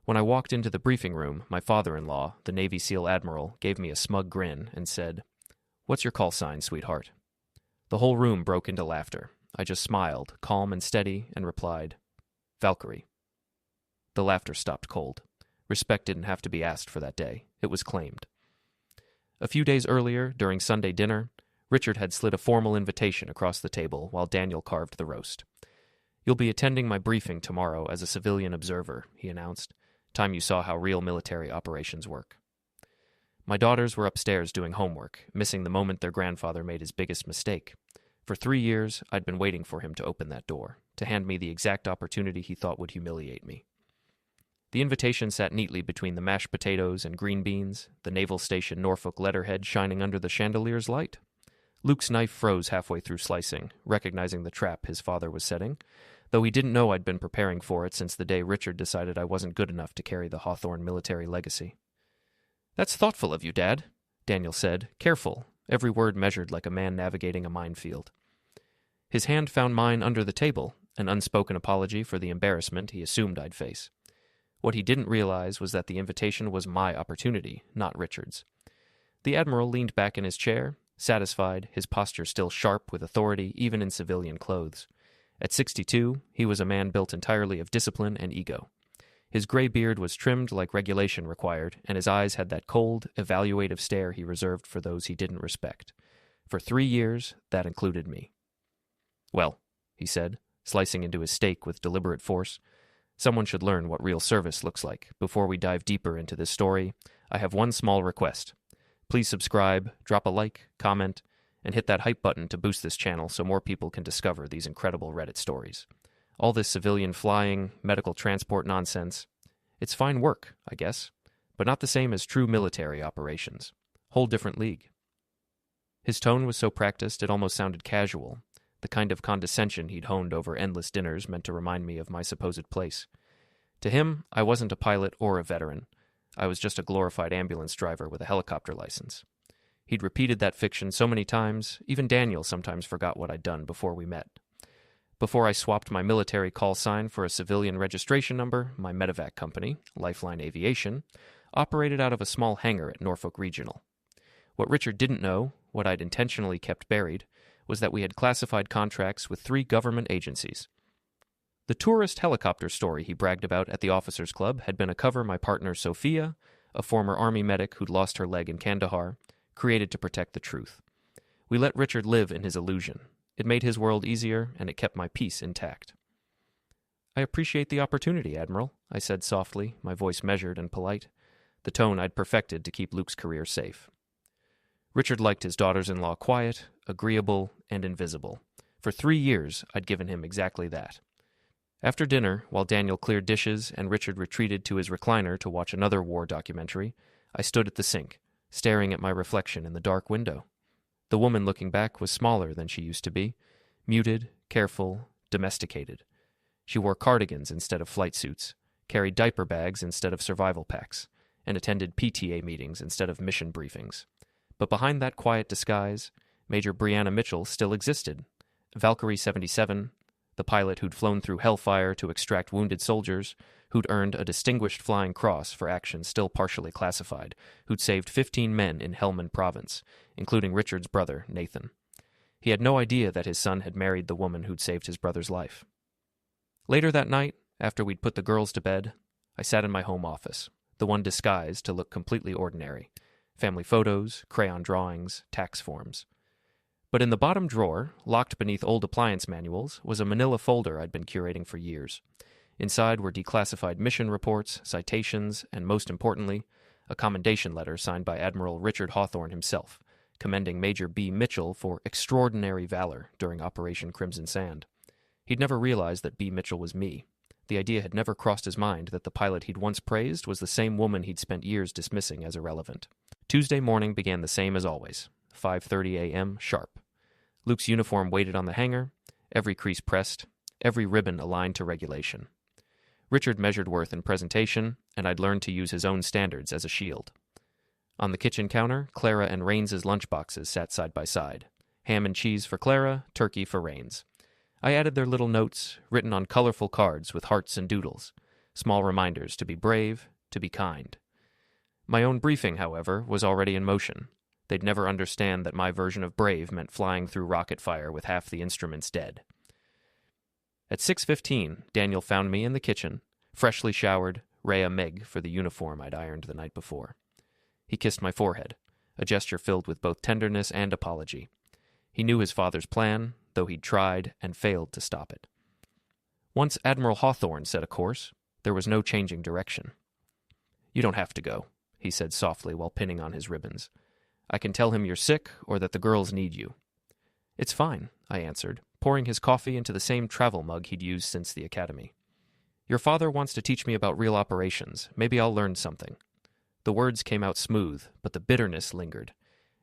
When I walked into the briefing room, my father-in-law, the Navy SEAL Admiral, gave me a smug grin and said, "What's your call sign, sweetheart?" The whole room broke into laughter. I just smiled, calm and steady, and replied, "Valkyrie." The laughter stopped cold. Respect didn't have to be asked for that day. It was claimed. A few days earlier, during Sunday dinner, Richard had slid a formal invitation across the table while Daniel carved the roast. "You'll be attending my briefing tomorrow as a civilian observer," he announced. "Time you saw how real military operations work." My daughters were upstairs doing homework, missing the moment their grandfather made his biggest mistake. For 3 years, I'd been waiting for him to open that door, to hand me the exact opportunity he thought would humiliate me. The invitation sat neatly between the mashed potatoes and green beans, the Naval Station Norfolk letterhead shining under the chandelier's light. Luke's knife froze halfway through slicing, recognizing the trap his father was setting, though he didn't know I'd been preparing for it since the day Richard decided I wasn't good enough to carry the Hawthorne military legacy. "That's thoughtful of you, Dad," Daniel said, careful, every word measured like a man navigating a minefield. His hand found mine under the table, an unspoken apology for the embarrassment he assumed I'd face. What he didn't realize was that the invitation was my opportunity, not Richard's. The Admiral leaned back in his chair, satisfied, his posture still sharp with authority even in civilian clothes. At 62, he was a man built entirely of discipline and ego. His gray beard was trimmed like regulation required, and his eyes had that cold, evaluative stare he reserved for those he didn't respect. For 3 years, that included me. "Well," he said, slicing into his steak with deliberate force, "someone should learn what real service looks like. Before we dive deeper into this story, I have one small request. Please subscribe, drop a like, comment, and hit that hype button to boost this channel so more people can discover these incredible Reddit stories. All this civilian flying, medical transport nonsense, it's fine work, I guess, but not the same as true military operations. Whole different league." His tone was so practiced it almost sounded casual, the kind of condescension he'd honed over endless dinners meant to remind me of my supposed place. To him, I wasn't a pilot or a veteran. I was just a glorified ambulance driver with a helicopter license. He'd repeated that fiction so many times, even Daniel sometimes forgot what I'd done before we met. Before I swapped my military call sign for a civilian registration number, my medevac company, Lifeline Aviation, operated out of a small hangar at Norfolk Regional. What Richard didn't know, what I'd intentionally kept buried, was that we had classified contracts with 3 government agencies. The tourist helicopter story he bragged about at the Officers Club had been a cover my partner Sophia, a former Army medic who'd lost her leg in Kandahar, created to protect the truth. We let Richard live in his illusion. It made his world easier, and it kept my peace intact. "I appreciate the opportunity, Admiral," I said softly, my voice measured and polite, the tone I'd perfected to keep Luke's career safe. Richard liked his daughters-in-law quiet, agreeable, and invisible. For 3 years, I'd given him exactly that. After dinner, while Daniel cleared dishes and Richard retreated to his recliner to watch another war documentary, I stood at the sink, staring at my reflection in the dark window. The woman looking back was smaller than she used to be, muted, careful, domesticated. She wore cardigans instead of flight suits, carried diaper bags instead of survival packs, and attended PTA meetings instead of mission briefings. But behind that quiet disguise, Major Brianna Mitchell still existed. Valkyrie 77, the pilot who'd flown through hellfire to extract wounded soldiers, who'd earned a Distinguished Flying Cross for actions still partially classified, who'd saved 15 men in Helmand Province, including Richard's brother, Nathan. He had no idea that his son had married the woman who'd saved his brother's life. Later that night, after we'd put the girls to bed, I sat in my home office, the one disguised to look completely ordinary. Family photos, crayon drawings, tax forms. But in the bottom drawer, locked beneath old appliance manuals, was a manila folder I'd been curating for years. Inside were declassified mission reports, citations, and most importantly, a commendation letter signed by Admiral Richard Hawthorne himself, commending Major B. Mitchell for extraordinary valor during Operation Crimson Sand. He'd never realized that B. Mitchell was me. The idea had never crossed his mind that the pilot he'd once praised was the same woman he'd spent years dismissing as irrelevant. Tuesday morning began the same as always, 5:30 a.m. sharp. Luke's uniform waited on the hanger, every crease pressed, every ribbon aligned to regulation. Richard measured worth in presentation, and I'd learned to use his own standards as a shield. On the kitchen counter, Clara and Rains's lunchboxes sat side by side. Ham and cheese for Clara, turkey for Rains. I added their little notes, written on colorful cards with hearts and doodles. Small reminders to be brave, to be kind. My own briefing, however, was already in motion. They'd never understand that my version of brave meant flying through rocket fire with half the instruments dead. At 6:15, Daniel found me in the kitchen, freshly showered, Rhea Meg for the uniform I'd ironed the night before. He kissed my forehead, a gesture filled with both tenderness and apology. He knew his father's plan, though he'd tried and failed to stop it. Once Admiral Hawthorne set a course, there was no changing direction. "You don't have to go," he said softly while pinning on his ribbons. "I can tell him you're sick or that the girls need you." "It's fine," I answered, pouring his coffee into the same travel mug he'd used since the academy. "Your father wants to teach me about real operations. Maybe I'll learn something." The words came out smooth, but the bitterness lingered.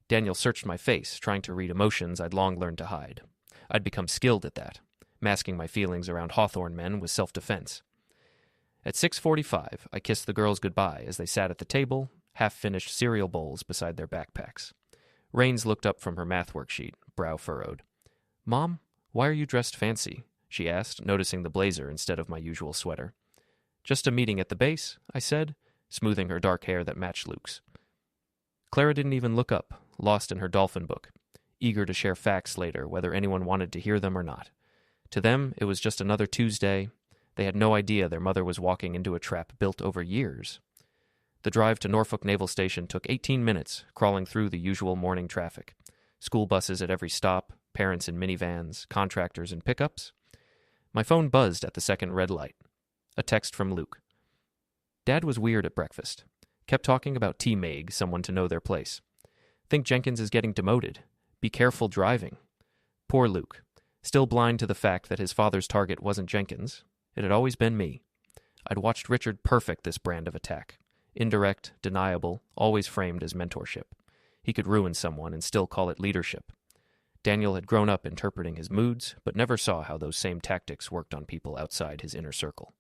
Daniel searched my face, trying to read emotions I'd long learned to hide. I'd become skilled at that. Masking my feelings around Hawthorne men was self-defense. At 6:45, I kissed the girls goodbye as they sat at the table, half-finished cereal bowls beside their backpacks. Raines looked up from her math worksheet, brow furrowed. "Mom, why are you dressed fancy?" she asked, noticing the blazer instead of my usual sweater. "Just a meeting at the base," I said, smoothing her dark hair that matched Luke's. Clara didn't even look up, lost in her dolphin book, eager to share facts later, whether anyone wanted to hear them or not. To them, it was just another Tuesday. They had no idea their mother was walking into a trap built over years. The drive to Norfolk Naval Station took 18 minutes, crawling through the usual morning traffic. School buses at every stop, parents in minivans, contractors in pickups. My phone buzzed at the second red light. A text from Luke. "Dad was weird at breakfast. Kept talking about T-Mag, someone to know their place. Think Jenkins is getting demoted. Be careful driving." Poor Luke. Still blind to the fact that his father's target wasn't Jenkins. It had always been me. I'd watched Richard perfect this brand of attack. Indirect, deniable, always framed as mentorship. He could ruin someone and still call it leadership. Daniel had grown up interpreting his moods, but never saw how those same tactics worked on people outside his inner circle.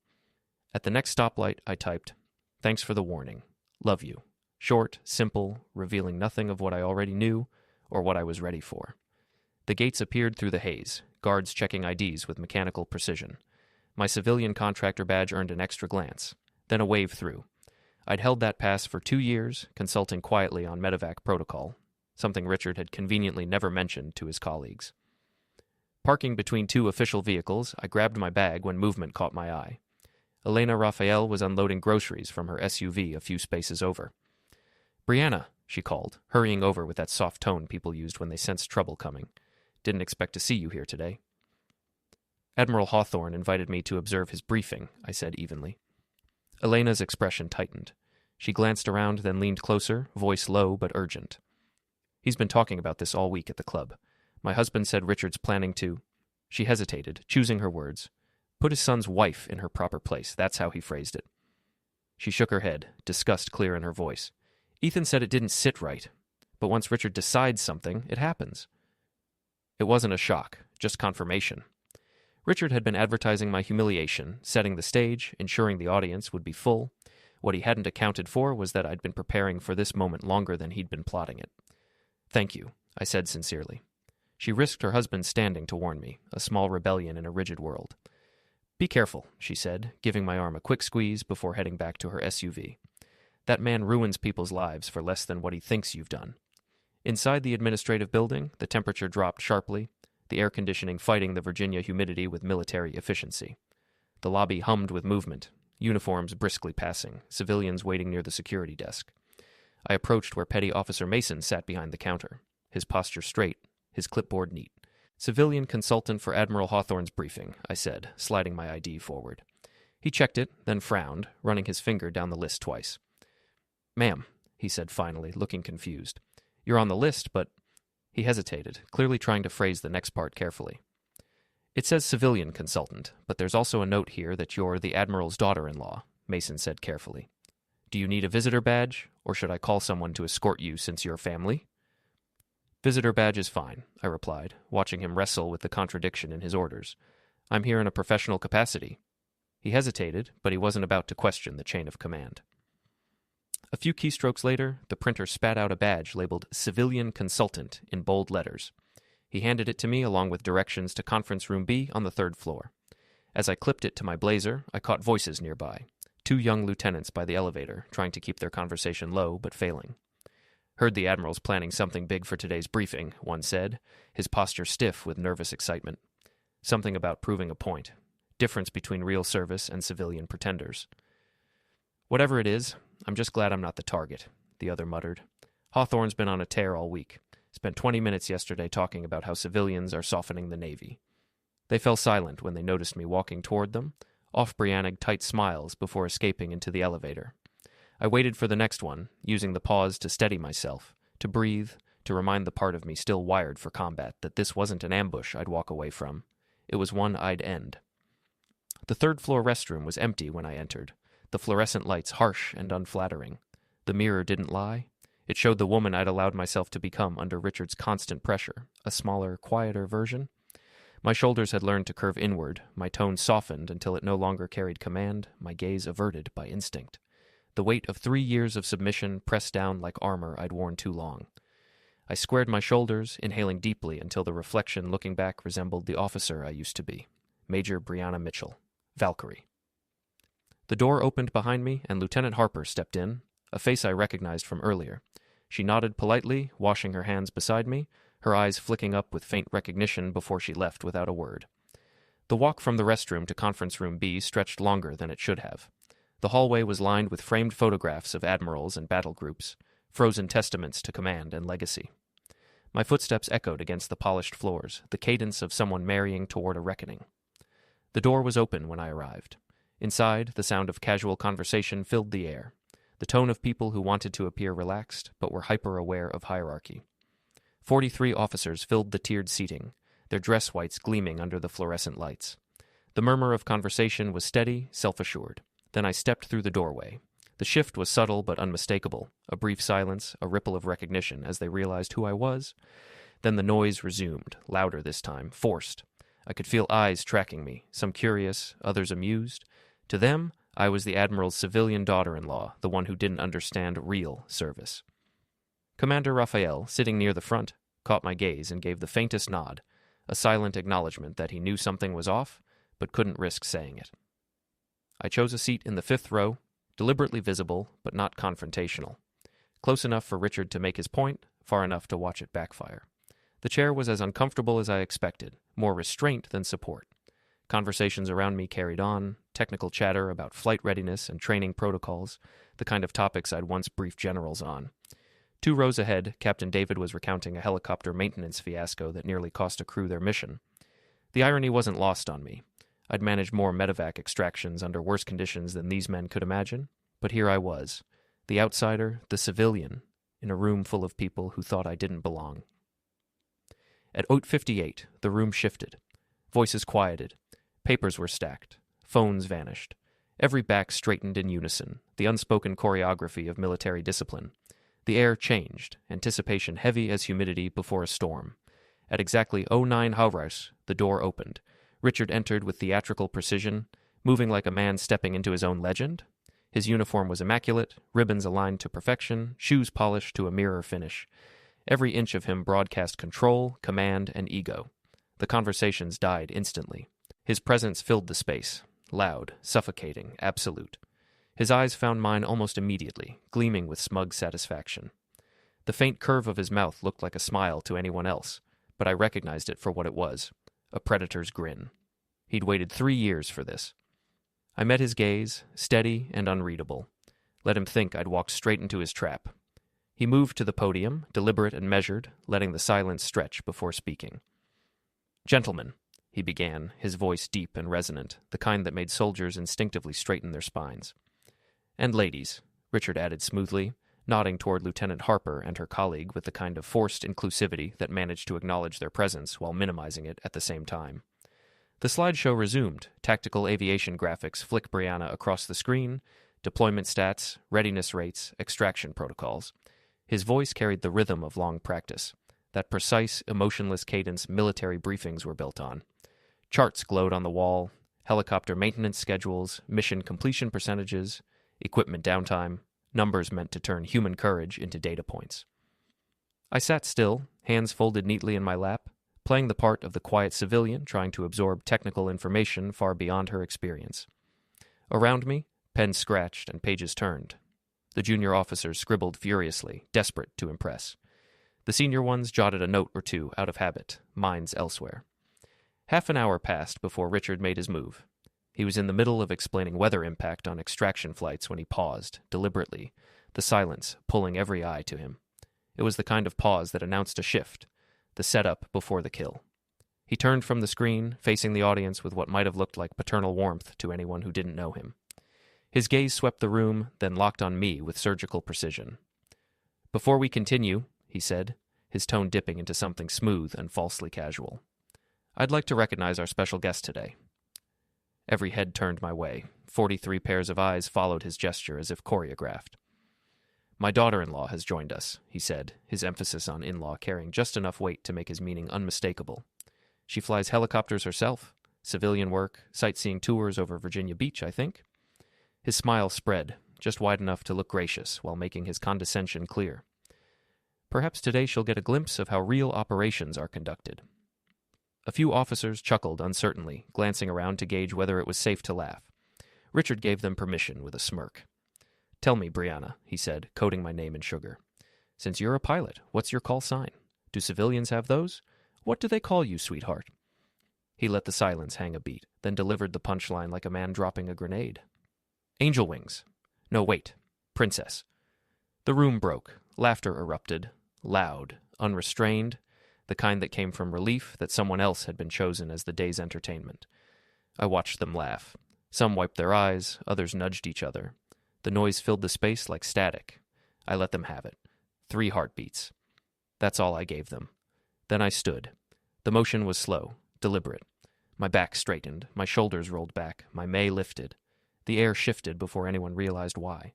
At the next stoplight, I typed, "Thanks for the warning. Love you." Short, simple, revealing nothing of what I already knew or what I was ready for. The gates appeared through the haze, guards checking IDs with mechanical precision. My civilian contractor badge earned an extra glance, then a wave through. I'd held that pass for 2 years, consulting quietly on medevac protocol, something Richard had conveniently never mentioned to his colleagues. Parking between 2 official vehicles, I grabbed my bag when movement caught my eye. Elena Rafael was unloading groceries from her SUV a few spaces over. "Brianna," she called, hurrying over with that soft tone people used when they sensed trouble coming. "Didn't expect to see you here today." "Admiral Hawthorne invited me to observe his briefing," I said evenly. Elena's expression tightened. She glanced around, then leaned closer, voice low but urgent. "He's been talking about this all week at the club. My husband said Richard's planning to—" She hesitated, choosing her words. "Put his son's wife in her proper place," that's how he phrased it. She shook her head, disgust clear in her voice. "Ethan said it didn't sit right. But once Richard decides something, it happens." It wasn't a shock, just confirmation. Richard had been advertising my humiliation, setting the stage, ensuring the audience would be full. What he hadn't accounted for was that I'd been preparing for this moment longer than he'd been plotting it. "Thank you," I said sincerely. She risked her husband's standing to warn me, a small rebellion in a rigid world. "Be careful," she said, giving my arm a quick squeeze before heading back to her SUV. "That man ruins people's lives for less than what he thinks you've done." Inside the administrative building, the temperature dropped sharply, the air conditioning fighting the Virginia humidity with military efficiency. The lobby hummed with movement, uniforms briskly passing, civilians waiting near the security desk. I approached where Petty Officer Mason sat behind the counter, his posture straight, his clipboard neat. "Civilian consultant for Admiral Hawthorne's briefing," I said, sliding my ID forward. He checked it, then frowned, running his finger down the list twice. "Ma'am," he said finally, looking confused. "You're on the list, but—" He hesitated, clearly trying to phrase the next part carefully. "It says civilian consultant, but there's also a note here that you're the Admiral's daughter-in-law," Mason said carefully. "Do you need a visitor badge, or should I call someone to escort you since you're family?" "Visitor badge is fine," I replied, watching him wrestle with the contradiction in his orders. "I'm here in a professional capacity." He hesitated, but he wasn't about to question the chain of command. A few keystrokes later, the printer spat out a badge labeled Civilian Consultant in bold letters. He handed it to me along with directions to Conference Room B on the 3rd floor. As I clipped it to my blazer, I caught voices nearby. 2 young lieutenants by the elevator, trying to keep their conversation low but failing. "Heard the Admiral's planning something big for today's briefing," one said, his posture stiff with nervous excitement. Something about proving a point. Difference between real service and civilian pretenders. "Whatever it is, I'm just glad I'm not the target," the other muttered. "Hawthorne's been on a tear all week. Spent 20 minutes yesterday talking about how civilians are softening the Navy." They fell silent when they noticed me walking toward them, off-Brianna tight smiles before escaping into the elevator. I waited for the next one, using the pause to steady myself, to breathe, to remind the part of me still wired for combat that this wasn't an ambush I'd walk away from. It was one I'd end. The third-floor restroom was empty when I entered, the fluorescent lights harsh and unflattering. The mirror didn't lie. It showed the woman I'd allowed myself to become under Richard's constant pressure, a smaller, quieter version. My shoulders had learned to curve inward, my tone softened until it no longer carried command, my gaze averted by instinct. The weight of 3 years of submission pressed down like armor I'd worn too long. I squared my shoulders, inhaling deeply until the reflection looking back resembled the officer I used to be, Major Brianna Mitchell, Valkyrie. The door opened behind me, and Lieutenant Harper stepped in, a face I recognized from earlier. She nodded politely, washing her hands beside me, her eyes flicking up with faint recognition before she left without a word. The walk from the restroom to Conference Room B stretched longer than it should have. The hallway was lined with framed photographs of admirals and battle groups, frozen testaments to command and legacy. My footsteps echoed against the polished floors, the cadence of someone marrying toward a reckoning. The door was open when I arrived. Inside, the sound of casual conversation filled the air, the tone of people who wanted to appear relaxed but were hyper-aware of hierarchy. 43 officers filled the tiered seating, their dress whites gleaming under the fluorescent lights. The murmur of conversation was steady, self-assured. Then I stepped through the doorway. The shift was subtle but unmistakable, a brief silence, a ripple of recognition as they realized who I was. Then the noise resumed, louder this time, forced. I could feel eyes tracking me, some curious, others amused. To them, I was the Admiral's civilian daughter-in-law, the one who didn't understand real service. Commander Rafael, sitting near the front, caught my gaze and gave the faintest nod, a silent acknowledgement that he knew something was off, but couldn't risk saying it. I chose a seat in the 5th row, deliberately visible, but not confrontational. Close enough for Richard to make his point, far enough to watch it backfire. The chair was as uncomfortable as I expected, more restraint than support. Conversations around me carried on, technical chatter about flight readiness and training protocols, the kind of topics I'd once briefed generals on. 2 rows ahead, Captain David was recounting a helicopter maintenance fiasco that nearly cost a crew their mission. The irony wasn't lost on me. I'd managed more medevac extractions under worse conditions than these men could imagine, but here I was, the outsider, the civilian, in a room full of people who thought I didn't belong. At 8:58, the room shifted. Voices quieted. Papers were stacked. Phones vanished. Every back straightened in unison, the unspoken choreography of military discipline. The air changed, anticipation heavy as humidity before a storm. At exactly 09 Hauras, the door opened. Richard entered with theatrical precision, moving like a man stepping into his own legend. His uniform was immaculate, ribbons aligned to perfection, shoes polished to a mirror finish. Every inch of him broadcast control, command, and ego. The conversations died instantly. His presence filled the space, loud, suffocating, absolute. His eyes found mine almost immediately, gleaming with smug satisfaction. The faint curve of his mouth looked like a smile to anyone else, but I recognized it for what it was, a predator's grin. He'd waited 3 years for this. I met his gaze, steady and unreadable. Let him think I'd walked straight into his trap. He moved to the podium, deliberate and measured, letting the silence stretch before speaking. "Gentlemen," he began, his voice deep and resonant, the kind that made soldiers instinctively straighten their spines. "And ladies," Richard added smoothly, nodding toward Lieutenant Harper and her colleague with the kind of forced inclusivity that managed to acknowledge their presence while minimizing it at the same time. The slideshow resumed, tactical aviation graphics flick Brianna across the screen, deployment stats, readiness rates, extraction protocols. His voice carried the rhythm of long practice, that precise, emotionless cadence military briefings were built on. Charts glowed on the wall, helicopter maintenance schedules, mission completion percentages, equipment downtime, numbers meant to turn human courage into data points. I sat still, hands folded neatly in my lap, playing the part of the quiet civilian trying to absorb technical information far beyond her experience. Around me, Pens scratched and pages turned. The junior officers scribbled furiously, desperate to impress. The senior ones jotted a note or two out of habit, minds elsewhere. Half an hour passed before Richard made his move. He was in the middle of explaining weather impact on extraction flights when he paused, deliberately, the silence pulling every eye to him. It was the kind of pause that announced a shift, the setup before the kill. He turned from the screen, facing the audience with what might have looked like paternal warmth to anyone who didn't know him. His gaze swept the room, then locked on me with surgical precision. "Before we continue," he said, his tone dipping into something smooth and falsely casual, "I'd like to recognize our special guest today." Every head turned my way. 43 pairs of eyes followed his gesture as if choreographed. "My daughter-in-law has joined us," he said, his emphasis on in-law carrying just enough weight to make his meaning unmistakable. "She flies helicopters herself, civilian work, sightseeing tours over Virginia Beach, I think." His smile spread, just wide enough to look gracious while making his condescension clear. "Perhaps today she'll get a glimpse of how real operations are conducted." A few officers chuckled uncertainly, glancing around to gauge whether it was safe to laugh. Richard gave them permission with a smirk. "Tell me, Brianna," he said, coating my name in sugar. "Since you're a pilot, what's your call sign? Do civilians have those? What do they call you, sweetheart?" He let the silence hang a beat, then delivered the punchline like a man dropping a grenade. "Angel wings. No, wait. Princess." The room broke. Laughter erupted. Loud, unrestrained, the kind that came from relief that someone else had been chosen as the day's entertainment. I watched them laugh. Some wiped their eyes, others nudged each other. The noise filled the space like static. I let them have it. 3 heartbeats. That's all I gave them. Then I stood. The motion was slow, deliberate. My back straightened, my shoulders rolled back, my may lifted. The air shifted before anyone realized why.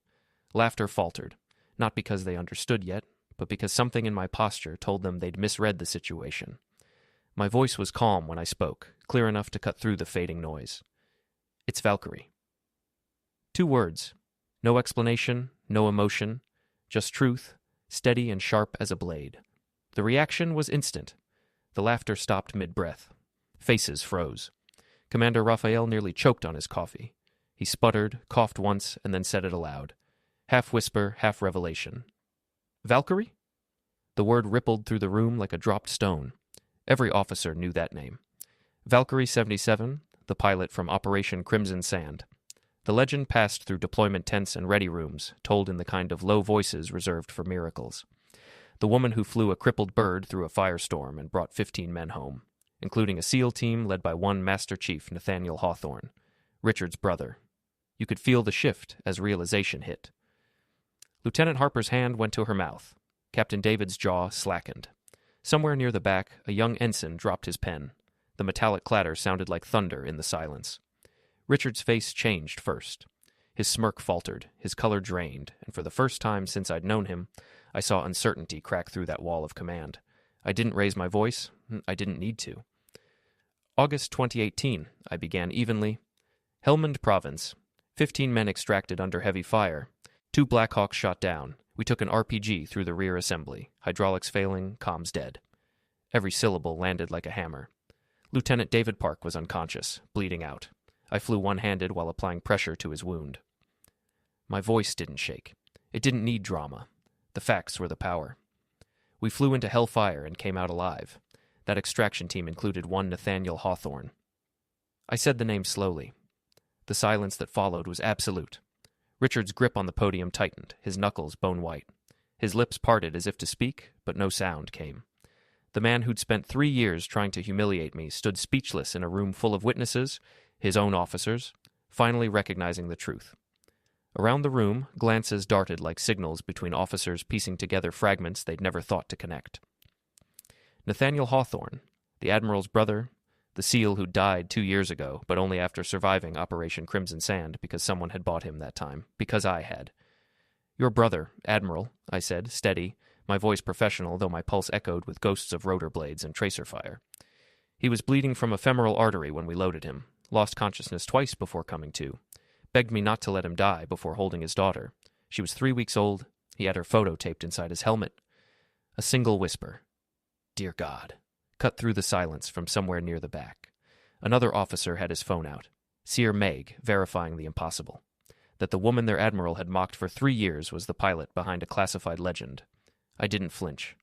Laughter faltered, not because they understood yet, but because something in my posture told them they'd misread the situation. My voice was calm when I spoke, clear enough to cut through the fading noise. "It's Valkyrie." 2 words. No explanation, no emotion, just truth, steady and sharp as a blade. The reaction was instant. The laughter stopped mid-breath. Faces froze. Commander Rafael nearly choked on his coffee. He sputtered, coughed once, and then said it aloud. Half whisper, half revelation. "Valkyrie?" The word rippled through the room like a dropped stone. Every officer knew that name. Valkyrie 77, the pilot from Operation Crimson Sand. The legend passed through deployment tents and ready rooms, told in the kind of low voices reserved for miracles. The woman who flew a crippled bird through a firestorm and brought 15 men home, including a SEAL team led by one Master Chief Nathaniel Hawthorne, Richard's brother. You could feel the shift as realization hit. Lieutenant Harper's hand went to her mouth. Captain David's jaw slackened. Somewhere near the back, a young ensign dropped his pen. The metallic clatter sounded like thunder in the silence. Richard's face changed first. His smirk faltered, his color drained, and for the first time since I'd known him, I saw uncertainty crack through that wall of command. I didn't raise my voice. I didn't need to. "August 2018, I began evenly. Helmand Province. 15 men extracted under heavy fire. 2 Blackhawks shot down. We took an RPG through the rear assembly. Hydraulics failing, comms dead." Every syllable landed like a hammer. Lieutenant David Park was unconscious, bleeding out. I flew one-handed while applying pressure to his wound. My voice didn't shake. It didn't need drama. The facts were the power. We flew into hellfire and came out alive. That extraction team included one Nathaniel Hawthorne. I said the name slowly. The silence that followed was absolute. Richard's grip on the podium tightened, his knuckles bone-white. His lips parted as if to speak, but no sound came. The man who'd spent 3 years trying to humiliate me stood speechless in a room full of witnesses, his own officers, finally recognizing the truth. Around the room, glances darted like signals between officers piecing together fragments they'd never thought to connect. Nathaniel Hawthorne, the Admiral's brother, the SEAL who died 2 years ago, but only after surviving Operation Crimson Sand because someone had bought him that time, because I had. "Your brother, Admiral," I said, steady, my voice professional though my pulse echoed with ghosts of rotor blades and tracer fire. "He was bleeding from a femoral artery when we loaded him, lost consciousness twice before coming to, begged me not to let him die before holding his daughter. She was 3 weeks old, he had her photo taped inside his helmet." A single whisper. "Dear God," cut through the silence from somewhere near the back. Another officer had his phone out. Seer Meg, verifying the impossible. that the woman their admiral had mocked for 3 years was the pilot behind a classified legend. I didn't flinch.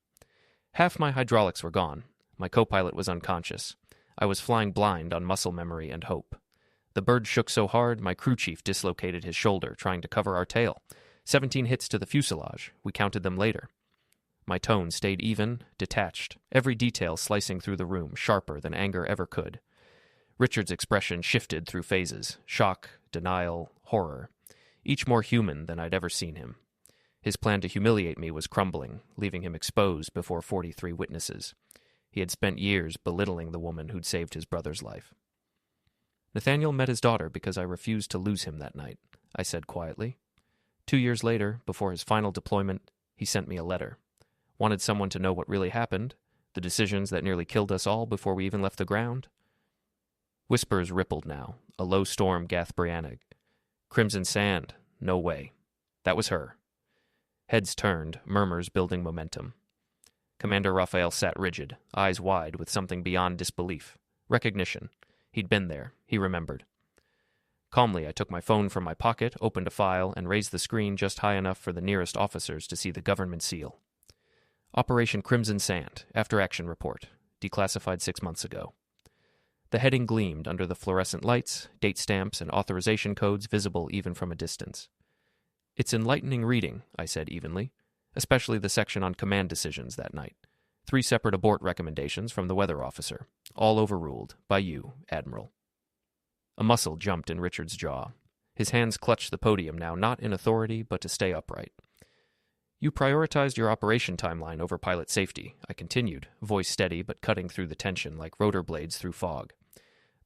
Half my hydraulics were gone. My co-pilot was unconscious. I was flying blind on muscle memory and hope. The bird shook so hard, my crew chief dislocated his shoulder, trying to cover our tail. 17 hits to the fuselage. We counted them later. My tone stayed even, detached, every detail slicing through the room, sharper than anger ever could. Richard's expression shifted through phases: shock, denial, horror, each more human than I'd ever seen him. His plan to humiliate me was crumbling, leaving him exposed before 43 witnesses. He had spent years belittling the woman who'd saved his brother's life. Nathaniel met his daughter because I refused to lose him that night, I said quietly. 2 years later, before his final deployment, he sent me a letter. Wanted someone to know what really happened, the decisions that nearly killed us all before we even left the ground. Whispers rippled now. A low storm gath Brianna. Crimson sand. No way. That was her. Heads turned, murmurs building momentum. Commander Rafael sat rigid, eyes wide with something beyond disbelief. Recognition. He'd been there. He remembered. Calmly, I took my phone from my pocket, opened a file, and raised the screen just high enough for the nearest officers to see the government seal. Operation Crimson Sand, after-action report, declassified 6 months ago. The heading gleamed under the fluorescent lights, date stamps, and authorization codes visible even from a distance. It's enlightening reading, I said evenly, especially the section on command decisions that night. 3 separate abort recommendations from the weather officer, all overruled by you, Admiral. A muscle jumped in Richard's jaw. His hands clutched the podium now, not in authority, but to stay upright. You prioritized your operation timeline over pilot safety, I continued, voice steady but cutting through the tension like rotor blades through fog.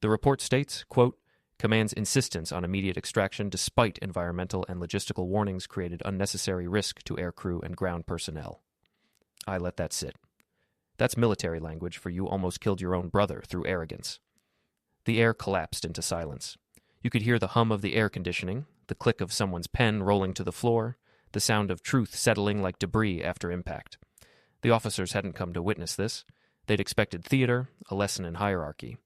The report states, quote, Command's insistence on immediate extraction despite environmental and logistical warnings created unnecessary risk to aircrew and ground personnel. I let that sit. That's military language for you almost killed your own brother through arrogance. The air collapsed into silence. You could hear the hum of the air conditioning, the click of someone's pen rolling to the floor, the sound of truth settling like debris after impact. The officers hadn't come to witness this. They'd expected theater, a lesson in hierarchy.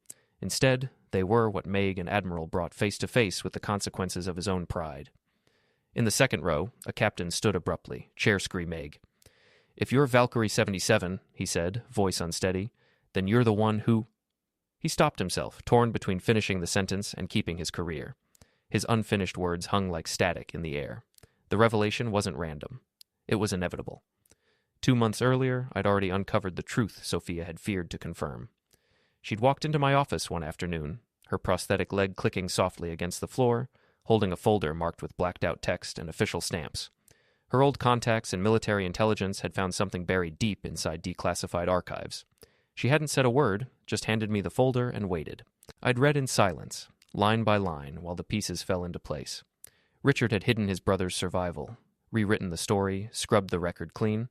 Instead, they were what Meg and Admiral brought face to face with the consequences of his own pride. In the second row, a captain stood abruptly, chair scree Meg. If you're Valkyrie 77, he said, voice unsteady, then you're the one who... He stopped himself, torn between finishing the sentence and keeping his career. His unfinished words hung like static in the air. The revelation wasn't random. It was inevitable. 2 months earlier, I'd already uncovered the truth Sophia had feared to confirm. She'd walked into my office one afternoon, her prosthetic leg clicking softly against the floor, holding a folder marked with blacked-out text and official stamps. Her old contacts in military intelligence had found something buried deep inside declassified archives. She hadn't said a word, just handed me the folder and waited. I'd read in silence, line by line, while the pieces fell into place. Richard had hidden his brother's survival, rewritten the story, scrubbed the record clean,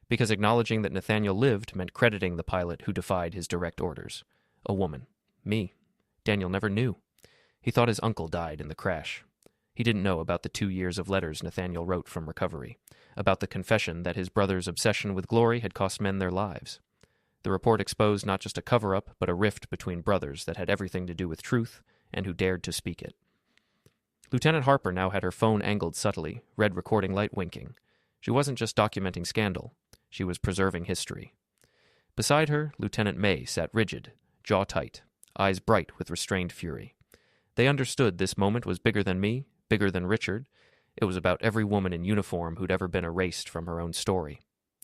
because acknowledging that Nathaniel lived meant crediting the pilot who defied his direct orders. A woman. Me. Daniel never knew. He thought his uncle died in the crash. He didn't know about the 2 years of letters Nathaniel wrote from recovery, about the confession that his brother's obsession with glory had cost men their lives. The report exposed not just a cover-up, but a rift between brothers that had everything to do with truth and who dared to speak it. Lieutenant Harper now had her phone angled subtly, red recording light winking. She wasn't just documenting scandal. She was preserving history. Beside her, Lieutenant May sat rigid, jaw tight, eyes bright with restrained fury. They understood this moment was bigger than me, bigger than Richard. It was about every woman in uniform who'd ever been erased from her own story.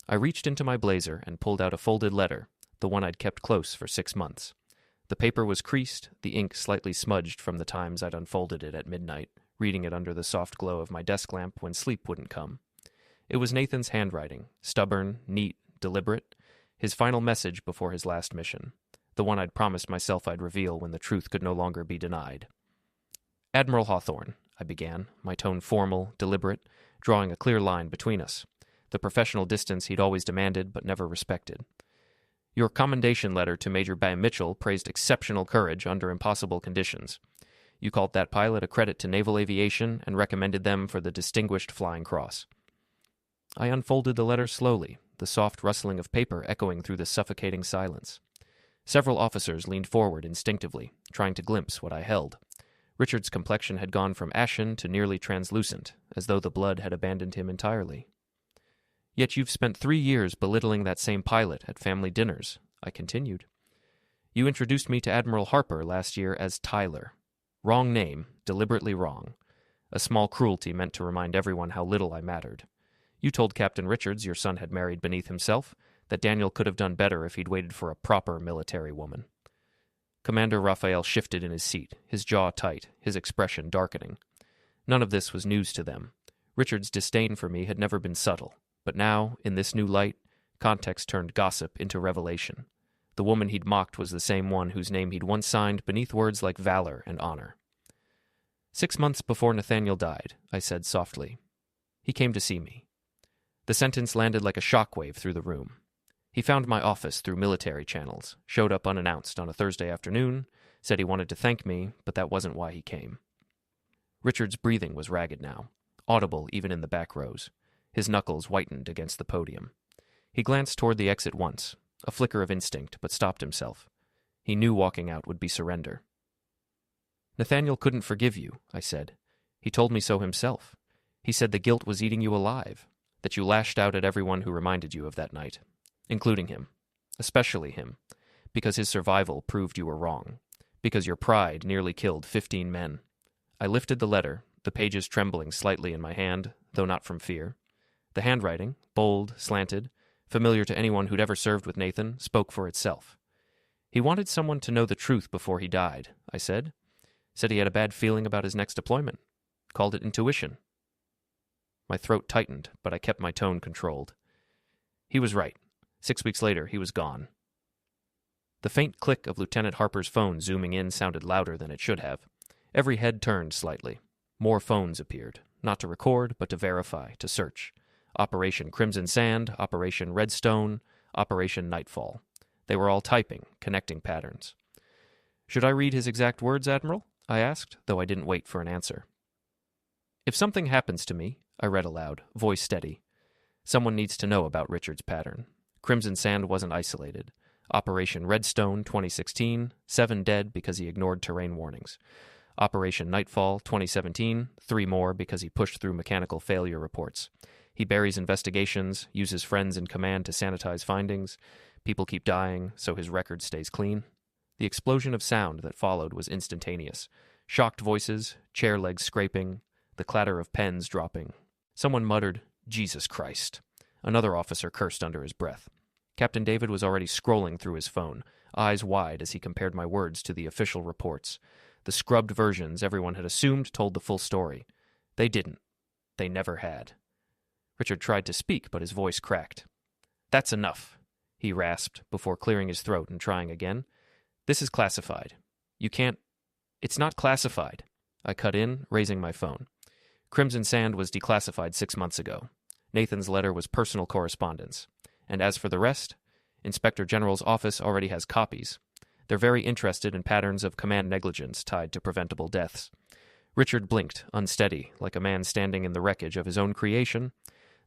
I reached into my blazer and pulled out a folded letter, the one I'd kept close for 6 months. The paper was creased, the ink slightly smudged from the times I'd unfolded it at midnight, reading it under the soft glow of my desk lamp when sleep wouldn't come. It was Nathan's handwriting, stubborn, neat, deliberate, his final message before his last mission, the one I'd promised myself I'd reveal when the truth could no longer be denied. Admiral Hawthorne, I began, my tone formal, deliberate, drawing a clear line between us, the professional distance he'd always demanded but never respected. Your commendation letter to Major Brianna Mitchell praised exceptional courage under impossible conditions. You called that pilot a credit to naval aviation and recommended them for the Distinguished Flying Cross. I unfolded the letter slowly, the soft rustling of paper echoing through the suffocating silence. Several officers leaned forward instinctively, trying to glimpse what I held. Richard's complexion had gone from ashen to nearly translucent, as though the blood had abandoned him entirely. "Yet you've spent 3 years belittling that same pilot at family dinners," I continued. "You introduced me to Admiral Harper last year as Tyler. Wrong name, deliberately wrong. A small cruelty meant to remind everyone how little I mattered. You told Captain Richards your son had married beneath himself, that Daniel could have done better if he'd waited for a proper military woman." Commander Rafael shifted in his seat, his jaw tight, his expression darkening. None of this was news to them. Richard's disdain for me had never been subtle, but now, in this new light, context turned gossip into revelation. The woman he'd mocked was the same one whose name he'd once signed beneath words like valor and honor. 6 months before Nathaniel died, I said softly. He came to see me. The sentence landed like a shockwave through the room. He found my office through military channels, showed up unannounced on a Thursday afternoon, said he wanted to thank me, but that wasn't why he came. Richard's breathing was ragged now, audible even in the back rows. His knuckles whitened against the podium. He glanced toward the exit once, a flicker of instinct, but stopped himself. He knew walking out would be surrender. "Nathaniel couldn't forgive you," I said. "He told me so himself. He said the guilt was eating you alive, that you lashed out at everyone who reminded you of that night. Including him, especially him, because his survival proved you were wrong, because your pride nearly killed 15 men. I lifted the letter, the pages trembling slightly in my hand, though not from fear. The handwriting, bold, slanted, familiar to anyone who'd ever served with Nathan, spoke for itself. He wanted someone to know the truth before he died, I said. Said he had a bad feeling about his next deployment. Called it intuition. My throat tightened, but I kept my tone controlled. He was right. 6 weeks later, he was gone. The faint click of Lieutenant Harper's phone zooming in sounded louder than it should have. Every head turned slightly. More phones appeared, not to record, but to verify, to search. Operation Crimson Sand, Operation Redstone, Operation Nightfall. They were all typing, connecting patterns. "Should I read his exact words, Admiral?" I asked, though I didn't wait for an answer. "If something happens to me," I read aloud, voice steady, "someone needs to know about Richard's pattern. Crimson Sand wasn't isolated. Operation Redstone, 2016, 7 dead because he ignored terrain warnings. Operation Nightfall, 2017, 3 more because he pushed through mechanical failure reports. He buries investigations, uses friends in command to sanitize findings. People keep dying, so his record stays clean." The explosion of sound that followed was instantaneous. Shocked voices, chair legs scraping, the clatter of pens dropping. Someone muttered, "Jesus Christ." Another officer cursed under his breath. Captain David was already scrolling through his phone, eyes wide as he compared my words to the official reports. The scrubbed versions everyone had assumed told the full story. They didn't. They never had. Richard tried to speak, but his voice cracked. "That's enough," he rasped before clearing his throat and trying again. "This is classified. You can't... It's not classified." I cut in, raising my phone. Crimson Sand was declassified 6 months ago. Nathan's letter was personal correspondence. And as for the rest, Inspector General's office already has copies. They're very interested in patterns of command negligence tied to preventable deaths. Richard blinked, unsteady, like a man standing in the wreckage of his own creation.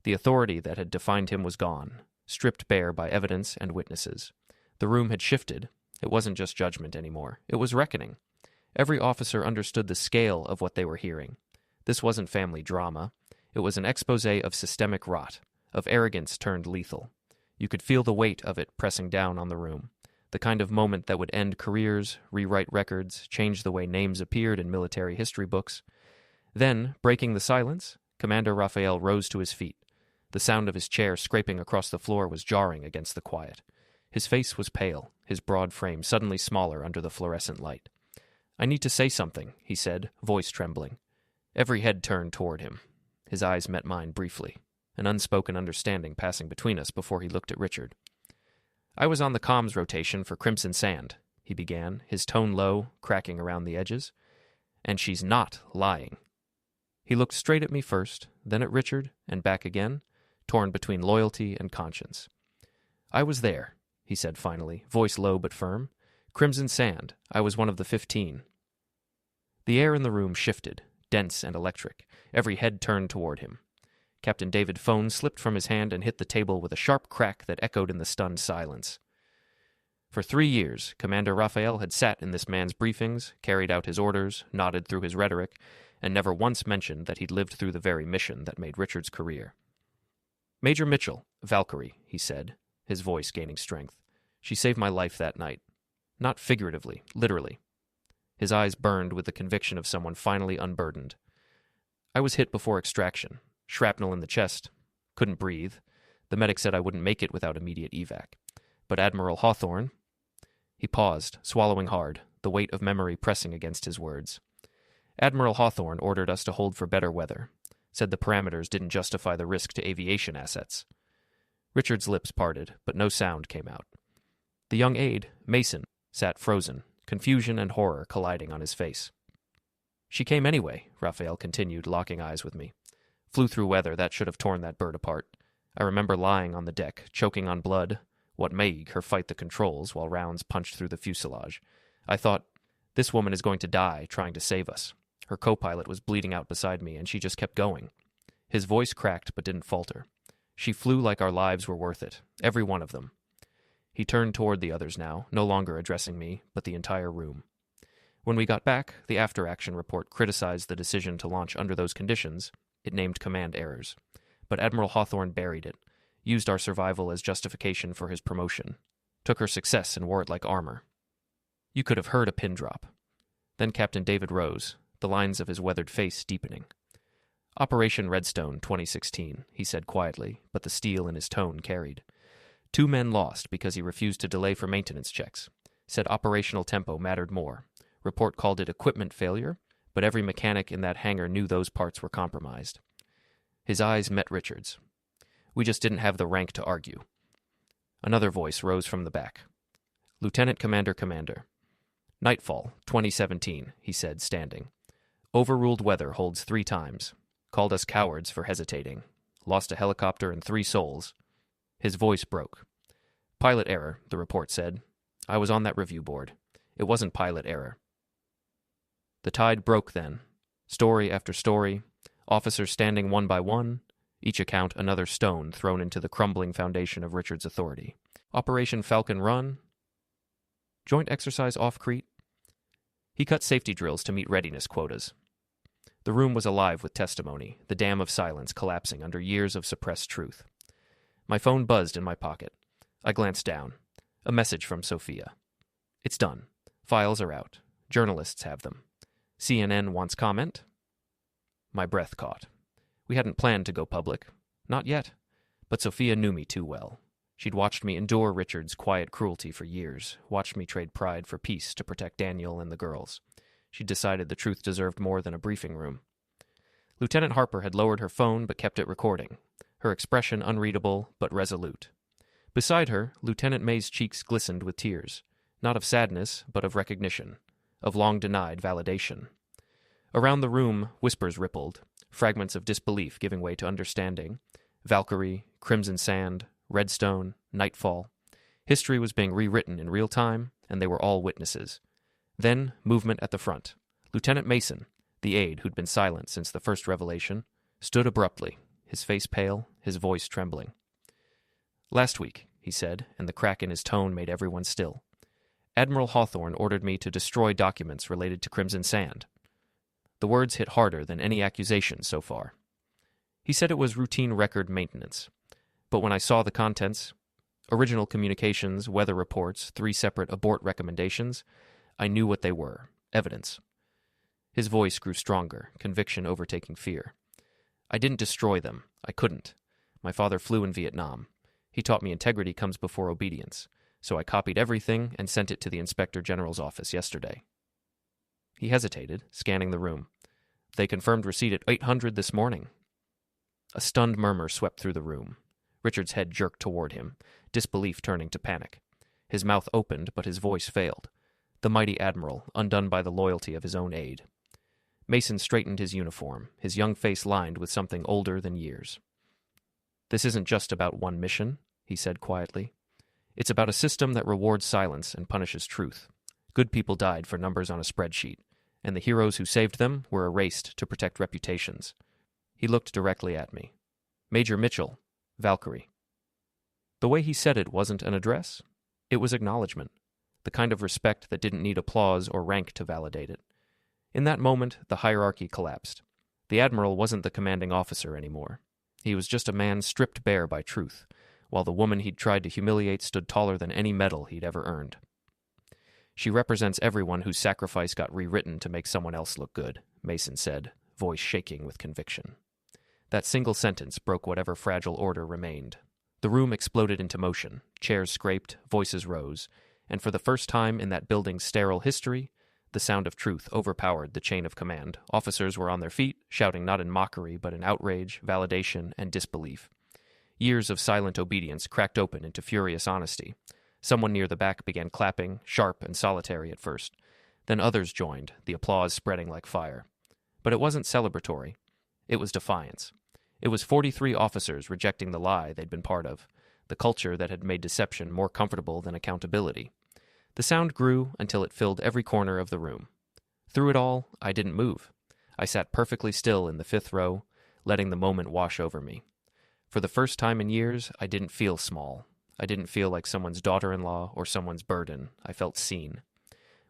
The authority that had defined him was gone, stripped bare by evidence and witnesses. The room had shifted. It wasn't just judgment anymore. It was reckoning. Every officer understood the scale of what they were hearing. This wasn't family drama. It was an expose of systemic rot, of arrogance turned lethal. You could feel the weight of it pressing down on the room, the kind of moment that would end careers, rewrite records, change the way names appeared in military history books. Then, breaking the silence, Commander Rafael rose to his feet. The sound of his chair scraping across the floor was jarring against the quiet. His face was pale, his broad frame suddenly smaller under the fluorescent light. "I need to say something," he said, voice trembling. Every head turned toward him. His eyes met mine briefly, an unspoken understanding passing between us before he looked at Richard. "I was on the comms rotation for Crimson Sand," he began, his tone low, cracking around the edges. "And she's not lying." He looked straight at me first, then at Richard, and back again, torn between loyalty and conscience. "I was there," he said finally, voice low but firm. "Crimson Sand. I was one of the 15. The air in the room shifted, dense and electric. Every head turned toward him. Captain David's phone slipped from his hand and hit the table with a sharp crack that echoed in the stunned silence. For 3 years, Commander Rafael had sat in this man's briefings, carried out his orders, nodded through his rhetoric, and never once mentioned that he'd lived through the very mission that made Richard's career. "Major Mitchell, Valkyrie," he said, his voice gaining strength. "She saved my life that night. Not figuratively, literally." His eyes burned with the conviction of someone finally unburdened. "I was hit before extraction. Shrapnel in the chest. Couldn't breathe. The medic said I wouldn't make it without immediate evac. But Admiral Hawthorne..." He paused, swallowing hard, the weight of memory pressing against his words. "Admiral Hawthorne ordered us to hold for better weather. Said the parameters didn't justify the risk to aviation assets." Richard's lips parted, but no sound came out. The young aide, Mason, sat frozen, confusion and horror colliding on his face. "She came anyway," Rafael continued, locking eyes with me. "Flew through weather that should have torn that bird apart. I remember lying on the deck, choking on blood, what made her fight the controls while rounds punched through the fuselage. I thought, this woman is going to die trying to save us. Her co-pilot was bleeding out beside me, and she just kept going." His voice cracked but didn't falter. "She flew like our lives were worth it, every one of them." He turned toward the others now, no longer addressing me, but the entire room. When we got back, the after-action report criticized the decision to launch under those conditions. It named command errors. But Admiral Hawthorne buried it, used our survival as justification for his promotion, took her success and wore it like armor. You could have heard a pin drop. Then Captain David rose, the lines of his weathered face deepening. "Operation Redstone 2016, he said quietly, but the steel in his tone carried. 2 men lost because he refused to delay for maintenance checks. Said operational tempo mattered more. Report called it equipment failure, but every mechanic in that hangar knew those parts were compromised." His eyes met Richard's. "We just didn't have the rank to argue." Another voice rose from the back. "Lieutenant Commander. Nightfall, 2017, he said, standing. Overruled weather holds 3 times. Called us cowards for hesitating. Lost a helicopter and 3 souls." His voice broke. "Pilot error," the report said. "I was on that review board. It wasn't pilot error." The tide broke then. Story after story, officers standing one by one, each account another stone thrown into the crumbling foundation of Richard's authority. Operation Falcon Run. Joint exercise off Crete. He cut safety drills to meet readiness quotas. The room was alive with testimony, the dam of silence collapsing under years of suppressed truth. My phone buzzed in my pocket. I glanced down. A message from Sophia. "It's done. Files are out. Journalists have them. CNN wants comment." My breath caught. We hadn't planned to go public. Not yet. But Sophia knew me too well. She'd watched me endure Richard's quiet cruelty for years, watched me trade pride for peace to protect Daniel and the girls. She'd decided the truth deserved more than a briefing room. Lieutenant Harper had lowered her phone but kept it recording, her expression unreadable but resolute. Beside her, Lieutenant May's cheeks glistened with tears, not of sadness, but of recognition, of long-denied validation. Around the room, whispers rippled, fragments of disbelief giving way to understanding. Valkyrie, Crimson Sand, Redstone, Nightfall. History was being rewritten in real time, and they were all witnesses. Then, movement at the front. Lieutenant Mason, the aide who'd been silent since the first revelation, stood abruptly, his face pale, his voice trembling. "Last week," he said, and the crack in his tone made everyone still. "Admiral Hawthorne ordered me to destroy documents related to Crimson Sand." The words hit harder than any accusation so far. He said it was routine record maintenance. But when I saw the contents, original communications, weather reports, 3 separate abort recommendations, I knew what they were. Evidence. His voice grew stronger, conviction overtaking fear. "I didn't destroy them. I couldn't. My father flew in Vietnam. He taught me integrity comes before obedience, so I copied everything and sent it to the Inspector General's office yesterday." He hesitated, scanning the room. "They confirmed receipt at 800 this morning." A stunned murmur swept through the room. Richard's head jerked toward him, disbelief turning to panic. His mouth opened, but his voice failed. The mighty admiral, undone by the loyalty of his own aide. Mason straightened his uniform, his young face lined with something older than years. "This isn't just about one mission," he said quietly. "It's about a system that rewards silence and punishes truth. Good people died for numbers on a spreadsheet, and the heroes who saved them were erased to protect reputations." He looked directly at me. "Major Mitchell, Valkyrie." The way he said it wasn't an address. It was acknowledgement, the kind of respect that didn't need applause or rank to validate it. In that moment, the hierarchy collapsed. The Admiral wasn't the commanding officer anymore. He was just a man stripped bare by truth, while the woman he'd tried to humiliate stood taller than any medal he'd ever earned. "She represents everyone whose sacrifice got rewritten to make someone else look good," Mason said, voice shaking with conviction. That single sentence broke whatever fragile order remained. The room exploded into motion, chairs scraped, voices rose, and for the first time in that building's sterile history, the sound of truth overpowered the chain of command. Officers were on their feet, shouting not in mockery but in outrage, validation, and disbelief. Years of silent obedience cracked open into furious honesty. Someone near the back began clapping, sharp and solitary at first. Then others joined, the applause spreading like fire. But it wasn't celebratory. It was defiance. It was 43 officers rejecting the lie they'd been part of, the culture that had made deception more comfortable than accountability. The sound grew until it filled every corner of the room. Through it all, I didn't move. I sat perfectly still in the 5th row, letting the moment wash over me. For the first time in years, I didn't feel small. I didn't feel like someone's daughter-in-law or someone's burden. I felt seen.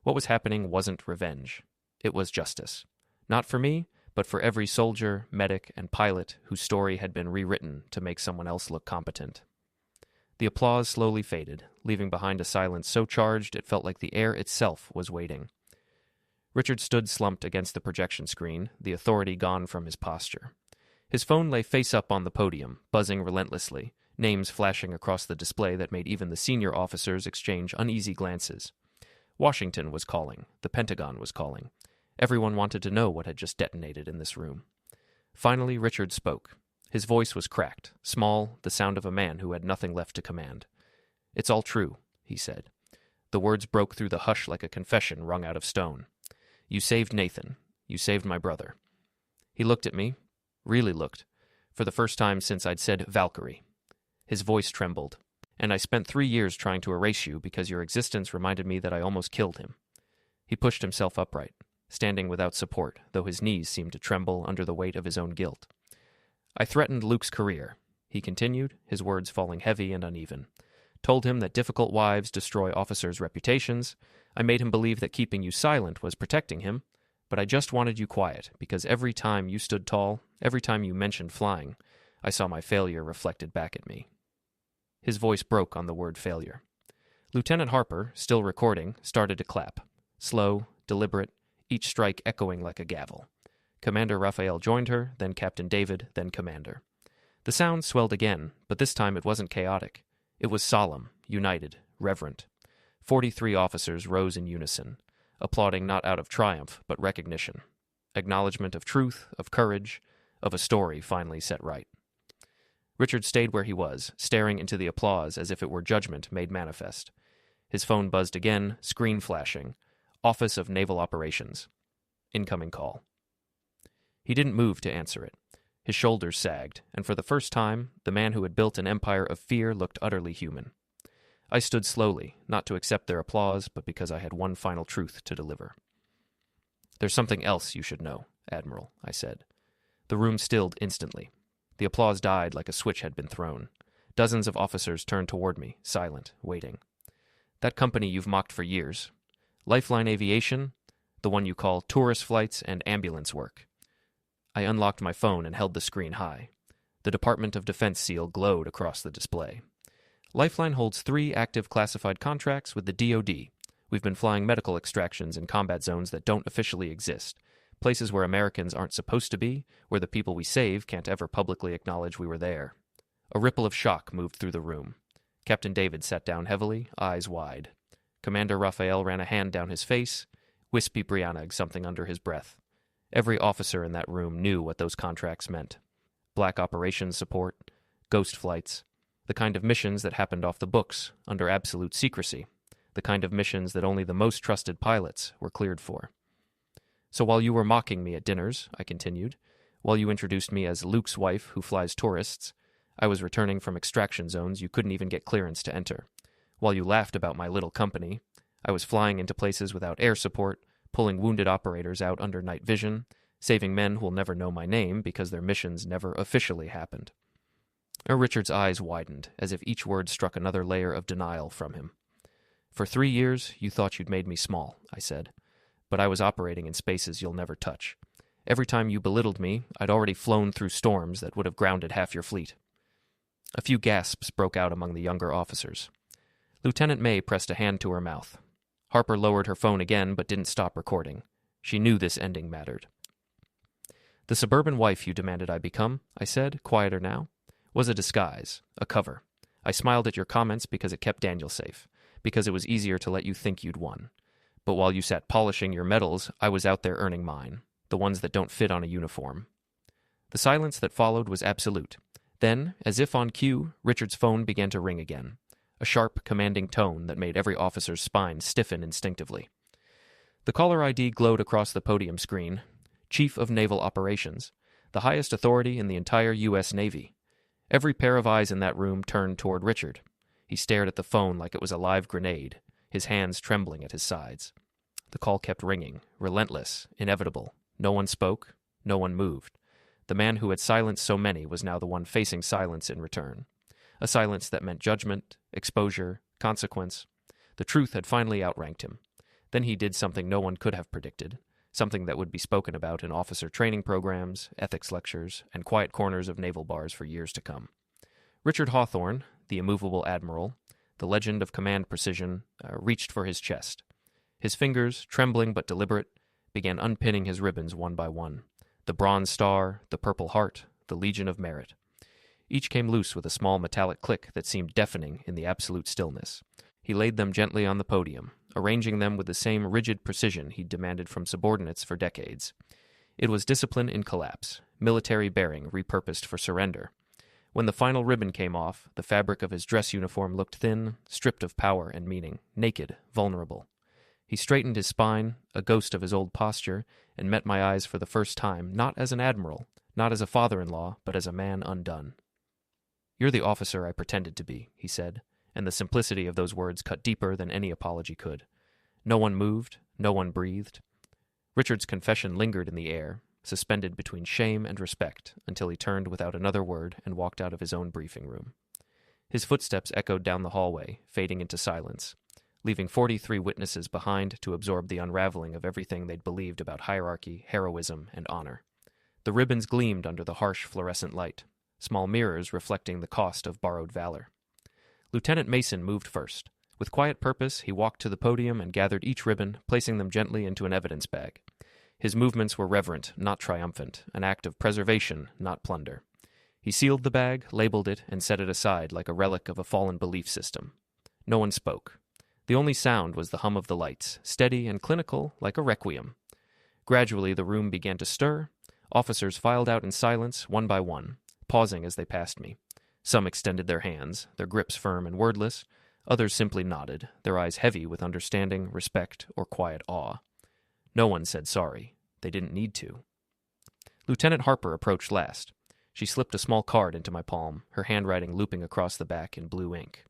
What was happening wasn't revenge. It was justice. Not for me, but for every soldier, medic, and pilot whose story had been rewritten to make someone else look competent. The applause slowly faded, leaving behind a silence so charged it felt like the air itself was waiting. Richard stood slumped against the projection screen, the authority gone from his posture. His phone lay face up on the podium, buzzing relentlessly, names flashing across the display that made even the senior officers exchange uneasy glances. Washington was calling. The Pentagon was calling. Everyone wanted to know what had just detonated in this room. Finally, Richard spoke. His voice was cracked, small, the sound of a man who had nothing left to command. "It's all true," he said. The words broke through the hush like a confession wrung out of stone. "You saved Nathan. You saved my brother." He looked at me, really looked, for the first time since I'd said Valkyrie. His voice trembled. "And I spent 3 years trying to erase you because your existence reminded me that I almost killed him." He pushed himself upright, standing without support, though his knees seemed to tremble under the weight of his own guilt. "I threatened Luke's career," he continued, his words falling heavy and uneven. "Told him that difficult wives destroy officers' reputations. I made him believe that keeping you silent was protecting him. But I just wanted you quiet, because every time you stood tall, every time you mentioned flying, I saw my failure reflected back at me." His voice broke on the word failure. Lieutenant Harper, still recording, started to clap. Slow, deliberate, each strike echoing like a gavel. Commander Rafael joined her, then Captain David, then Commander. The sound swelled again, but this time it wasn't chaotic. It was solemn, united, reverent. 43 officers rose in unison, applauding not out of triumph, but recognition. Acknowledgement of truth, of courage, of a story finally set right. Richard stayed where he was, staring into the applause as if it were judgment made manifest. His phone buzzed again, screen flashing. Office of Naval Operations. Incoming call. He didn't move to answer it. His shoulders sagged, and for the first time, the man who had built an empire of fear looked utterly human. I stood slowly, not to accept their applause, but because I had one final truth to deliver. "There's something else you should know, Admiral," I said. The room stilled instantly. The applause died like a switch had been thrown. Dozens of officers turned toward me, silent, waiting. "That company you've mocked for years. Lifeline Aviation, the one you call tourist flights and ambulance work." I unlocked my phone and held the screen high. The Department of Defense seal glowed across the display. "Lifeline holds 3 active classified contracts with the DoD. We've been flying medical extractions in combat zones that don't officially exist, places where Americans aren't supposed to be, where the people we save can't ever publicly acknowledge we were there." A ripple of shock moved through the room. Captain David sat down heavily, eyes wide. Commander Rafael ran a hand down his face. Wispy Brianna something under his breath. Every officer in that room knew what those contracts meant. Black operations support, ghost flights, the kind of missions that happened off the books, under absolute secrecy, the kind of missions that only the most trusted pilots were cleared for. "So while you were mocking me at dinners," I continued, "while you introduced me as Luke's wife who flies tourists, I was returning from extraction zones you couldn't even get clearance to enter. While you laughed about my little company, I was flying into places without air support, pulling wounded operators out under night vision, saving men who'll never know my name because their missions never officially happened." Richard's eyes widened, as if each word struck another layer of denial from him. For 3 years, you thought you'd made me small, I said. But I was operating in spaces you'll never touch. Every time you belittled me, I'd already flown through storms that would have grounded half your fleet. A few gasps broke out among the younger officers. Lieutenant May pressed a hand to her mouth. Harper lowered her phone again, but didn't stop recording. She knew this ending mattered. The suburban wife you demanded I become, I said, quieter now, was a disguise, a cover. I smiled at your comments because it kept Daniel safe, because it was easier to let you think you'd won. But while you sat polishing your medals, I was out there earning mine, the ones that don't fit on a uniform. The silence that followed was absolute. Then, as if on cue, Richard's phone began to ring again, a sharp, commanding tone that made every officer's spine stiffen instinctively. The caller ID glowed across the podium screen. Chief of Naval Operations, the highest authority in the entire U.S. Navy. Every pair of eyes in that room turned toward Richard. He stared at the phone like it was a live grenade, his hands trembling at his sides. The call kept ringing, relentless, inevitable. No one spoke, no one moved. The man who had silenced so many was now the one facing silence in return. A silence that meant judgment, exposure, consequence. The truth had finally outranked him. Then he did something no one could have predicted, something that would be spoken about in officer training programs, ethics lectures, and quiet corners of naval bars for years to come. Richard Hawthorne, the immovable admiral, the legend of command precision, reached for his chest. His fingers, trembling but deliberate, began unpinning his ribbons one by one. The Bronze Star, the Purple Heart, the Legion of Merit. Each came loose with a small metallic click that seemed deafening in the absolute stillness. He laid them gently on the podium, arranging them with the same rigid precision he'd demanded from subordinates for decades. It was discipline in collapse, military bearing repurposed for surrender. When the final ribbon came off, the fabric of his dress uniform looked thin, stripped of power and meaning, naked, vulnerable. He straightened his spine, a ghost of his old posture, and met my eyes for the first time, not as an admiral, not as a father-in-law, but as a man undone. "You're the officer I pretended to be," he said, and the simplicity of those words cut deeper than any apology could. No one moved, no one breathed. Richard's confession lingered in the air, suspended between shame and respect, until he turned without another word and walked out of his own briefing room. His footsteps echoed down the hallway, fading into silence, leaving 43 witnesses behind to absorb the unraveling of everything they'd believed about hierarchy, heroism, and honor. The ribbons gleamed under the harsh fluorescent light, small mirrors reflecting the cost of borrowed valor. Lieutenant Mason moved first. With quiet purpose, he walked to the podium and gathered each ribbon, placing them gently into an evidence bag. His movements were reverent, not triumphant, an act of preservation, not plunder. He sealed the bag, labeled it, and set it aside like a relic of a fallen belief system. No one spoke. The only sound was the hum of the lights, steady and clinical, like a requiem. Gradually, the room began to stir. Officers filed out in silence, one by one, pausing as they passed me. Some extended their hands, their grips firm and wordless. Others simply nodded, their eyes heavy with understanding, respect, or quiet awe. No one said sorry. They didn't need to. Lieutenant Harper approached last. She slipped a small card into my palm, her handwriting looping across the back in blue ink.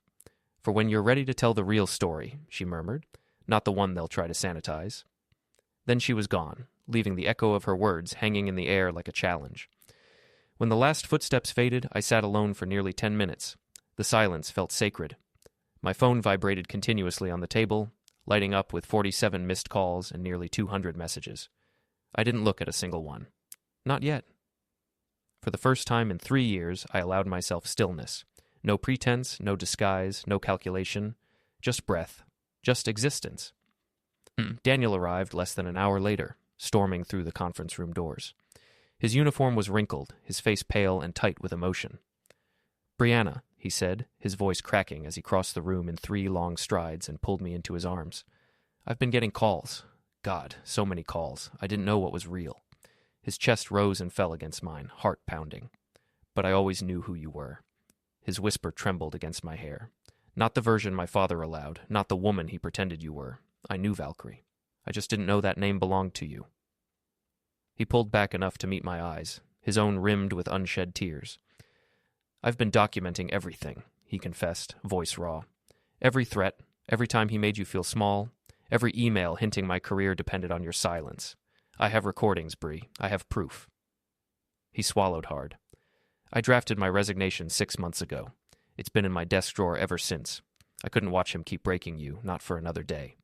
"For when you're ready to tell the real story," she murmured, "not the one they'll try to sanitize." Then she was gone, leaving the echo of her words hanging in the air like a challenge. When the last footsteps faded, I sat alone for nearly 10 minutes. The silence felt sacred. My phone vibrated continuously on the table, lighting up with 47 missed calls and nearly 200 messages. I didn't look at a single one. Not yet. For the first time in 3 years, I allowed myself stillness. No pretense, no disguise, no calculation. Just breath. Just existence. Daniel arrived less than an hour later, storming through the conference room doors. His uniform was wrinkled, his face pale and tight with emotion. "Brianna," he said, his voice cracking as he crossed the room in 3 long strides and pulled me into his arms. "I've been getting calls. God, so many calls. I didn't know what was real." His chest rose and fell against mine, heart pounding. "But I always knew who you were." His whisper trembled against my hair. "Not the version my father allowed, not the woman he pretended you were. I knew Valkyrie. I just didn't know that name belonged to you." He pulled back enough to meet my eyes, his own rimmed with unshed tears. "I've been documenting everything," he confessed, voice raw. "Every threat, every time he made you feel small, every email hinting my career depended on your silence. I have recordings, Bree. I have proof." He swallowed hard. "I drafted my resignation 6 months ago. It's been in my desk drawer ever since. I couldn't watch him keep breaking you, not for another day.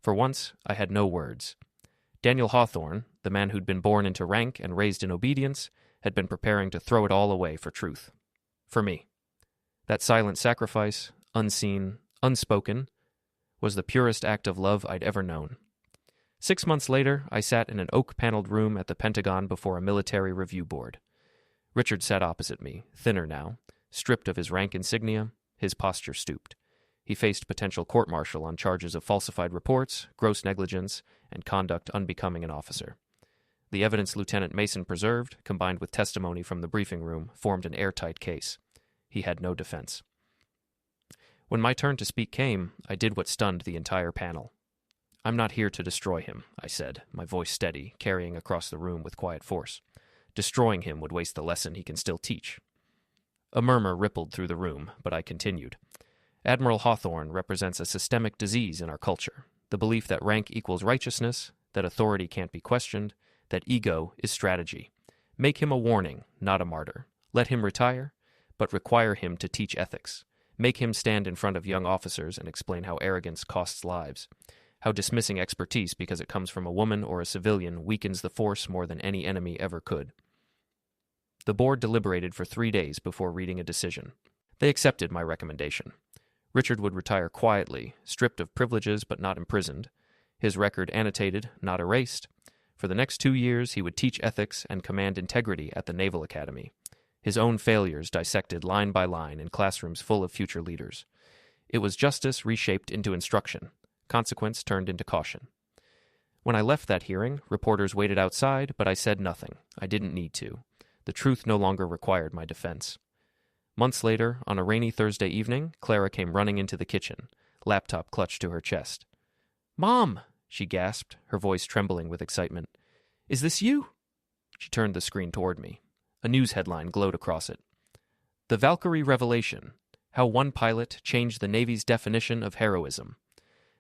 For once, I had no words. Daniel Hawthorne, the man who'd been born into rank and raised in obedience, had been preparing to throw it all away for truth. For me. That silent sacrifice, unseen, unspoken, was the purest act of love I'd ever known. 6 months later, I sat in an oak-paneled room at the Pentagon before a military review board. Richard sat opposite me, thinner now, stripped of his rank insignia, his posture stooped. He faced potential court-martial on charges of falsified reports, gross negligence, and conduct unbecoming an officer. The evidence Lieutenant Mason preserved, combined with testimony from the briefing room, formed an airtight case. He had no defense. When my turn to speak came, I did what stunned the entire panel. "I'm not here to destroy him," I said, my voice steady, carrying across the room with quiet force. "Destroying him would waste the lesson he can still teach." A murmur rippled through the room, but I continued. Admiral Hawthorne represents a systemic disease in our culture, the belief that rank equals righteousness, that authority can't be questioned, that ego is strategy. Make him a warning, not a martyr. Let him retire, but require him to teach ethics. Make him stand in front of young officers and explain how arrogance costs lives, how dismissing expertise because it comes from a woman or a civilian weakens the force more than any enemy ever could. The board deliberated for 3 days before reading a decision. They accepted my recommendation. Richard would retire quietly, stripped of privileges but not imprisoned, his record annotated, not erased. For the next 2 years, he would teach ethics and command integrity at the Naval Academy, his own failures dissected line by line in classrooms full of future leaders. It was justice reshaped into instruction, consequence turned into caution. When I left that hearing, reporters waited outside, but I said nothing. I didn't need to. The truth no longer required my defense. Months later, on a rainy Thursday evening, Clara came running into the kitchen, laptop clutched to her chest. "Mom!" she gasped, her voice trembling with excitement. "Is this you?" She turned the screen toward me. A news headline glowed across it. "The Valkyrie Revelation: How One Pilot Changed the Navy's Definition of Heroism."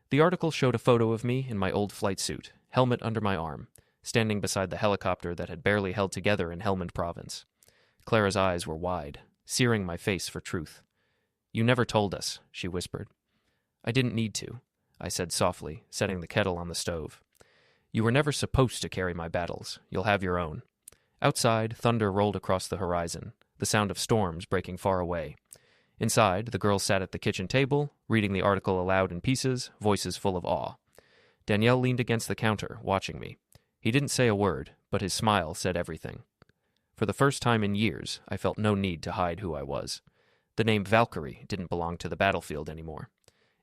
The article showed a photo of me in my old flight suit, helmet under my arm, standing beside the helicopter that had barely held together in Helmand Province. Clara's eyes were wide, searing my face for truth. "You never told us," she whispered. "I didn't need to," I said softly, setting the kettle on the stove. "You were never supposed to carry my battles. You'll have your own." Outside, thunder rolled across the horizon, the sound of storms breaking far away. Inside, the girls sat at the kitchen table, reading the article aloud in pieces, voices full of awe. Danielle leaned against the counter, watching me. He didn't say a word, but his smile said everything. For the first time in years, I felt no need to hide who I was. The name Valkyrie didn't belong to the battlefield anymore.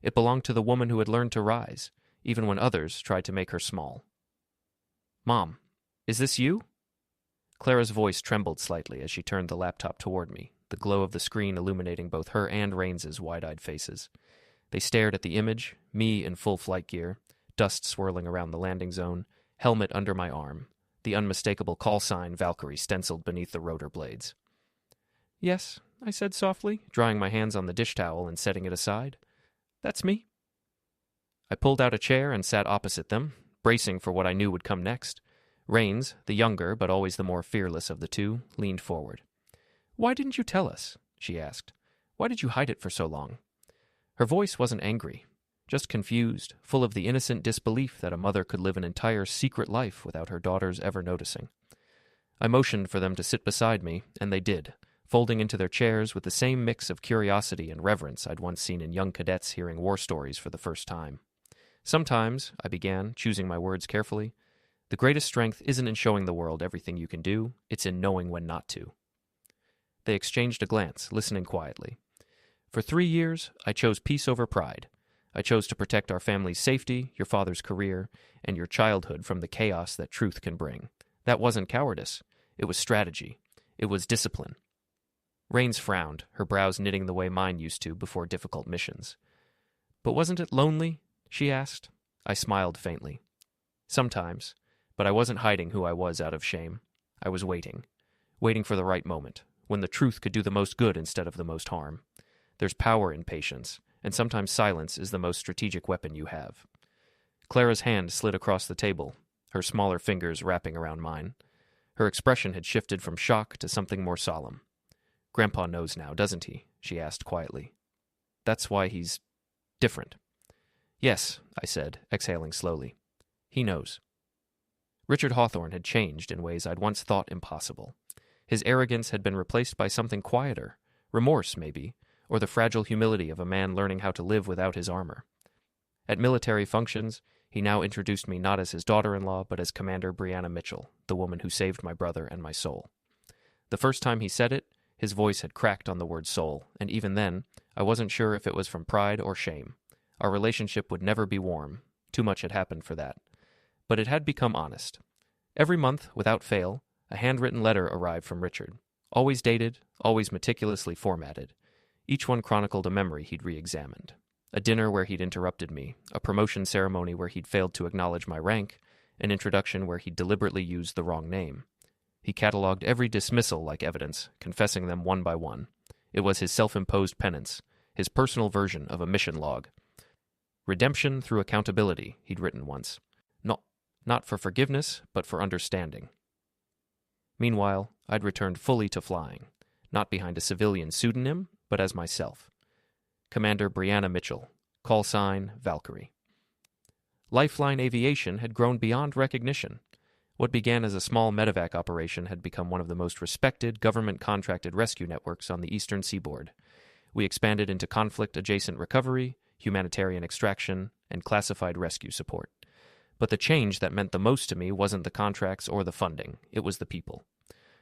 It belonged to the woman who had learned to rise, even when others tried to make her small. "Mom, is this you?" Clara's voice trembled slightly as she turned the laptop toward me, the glow of the screen illuminating both her and Rains's wide-eyed faces. They stared at the image, me in full flight gear, dust swirling around the landing zone, helmet under my arm, the unmistakable call sign Valkyrie stenciled beneath the rotor blades. "Yes," I said softly, drying my hands on the dish towel and setting it aside. "That's me." I pulled out a chair and sat opposite them, bracing for what I knew would come next. Rains, the younger but always the more fearless of the two, leaned forward. "Why didn't you tell us?" she asked. "Why did you hide it for so long?" Her voice wasn't angry, just confused, full of the innocent disbelief that a mother could live an entire secret life without her daughters ever noticing. I motioned for them to sit beside me, and they did, folding into their chairs with the same mix of curiosity and reverence I'd once seen in young cadets hearing war stories for the first time. "Sometimes," I began, choosing my words carefully, "the greatest strength isn't in showing the world everything you can do, it's in knowing when not to." They exchanged a glance, listening quietly. "For 3 years, I chose peace over pride. I chose to protect our family's safety, your father's career, and your childhood from the chaos that truth can bring. That wasn't cowardice. It was strategy. It was discipline." Rains frowned, her brows knitting the way mine used to before difficult missions. "But wasn't it lonely?" she asked. I smiled faintly. "Sometimes, but I wasn't hiding who I was out of shame. I was waiting for the right moment, when the truth could do the most good instead of the most harm. There's power in patience, and sometimes silence is the most strategic weapon you have." Clara's hand slid across the table, her smaller fingers wrapping around mine. Her expression had shifted from shock to something more solemn. "Grandpa knows now, doesn't he?" she asked quietly. That's why he's different. Yes, I said, exhaling slowly. He knows. Richard Hawthorne had changed in ways I'd once thought impossible. His arrogance had been replaced by something quieter, remorse maybe, or the fragile humility of a man learning how to live without his armor. At military functions, he now introduced me not as his daughter-in-law, but as Commander Brianna Mitchell, the woman who saved my brother and my soul. The first time he said it, his voice had cracked on the word soul, and even then, I wasn't sure if it was from pride or shame. Our relationship would never be warm. Too much had happened for that. But it had become honest. Every month, without fail, a handwritten letter arrived from Richard. Always dated, always meticulously formatted. Each one chronicled a memory he'd re-examined. A dinner where he'd interrupted me, a promotion ceremony where he'd failed to acknowledge my rank, an introduction where he'd deliberately used the wrong name. He catalogued every dismissal like evidence, confessing them one by one. It was his self-imposed penance, his personal version of a mission log. Redemption through accountability, he'd written once. Not for forgiveness, but for understanding. Meanwhile, I'd returned fully to flying, not behind a civilian pseudonym, but as myself. Commander Brianna Mitchell, call sign Valkyrie. Lifeline Aviation had grown beyond recognition. What began as a small medevac operation had become one of the most respected government-contracted rescue networks on the eastern seaboard. We expanded into conflict-adjacent recovery, humanitarian extraction, and classified rescue support. But the change that meant the most to me wasn't the contracts or the funding, it was the people.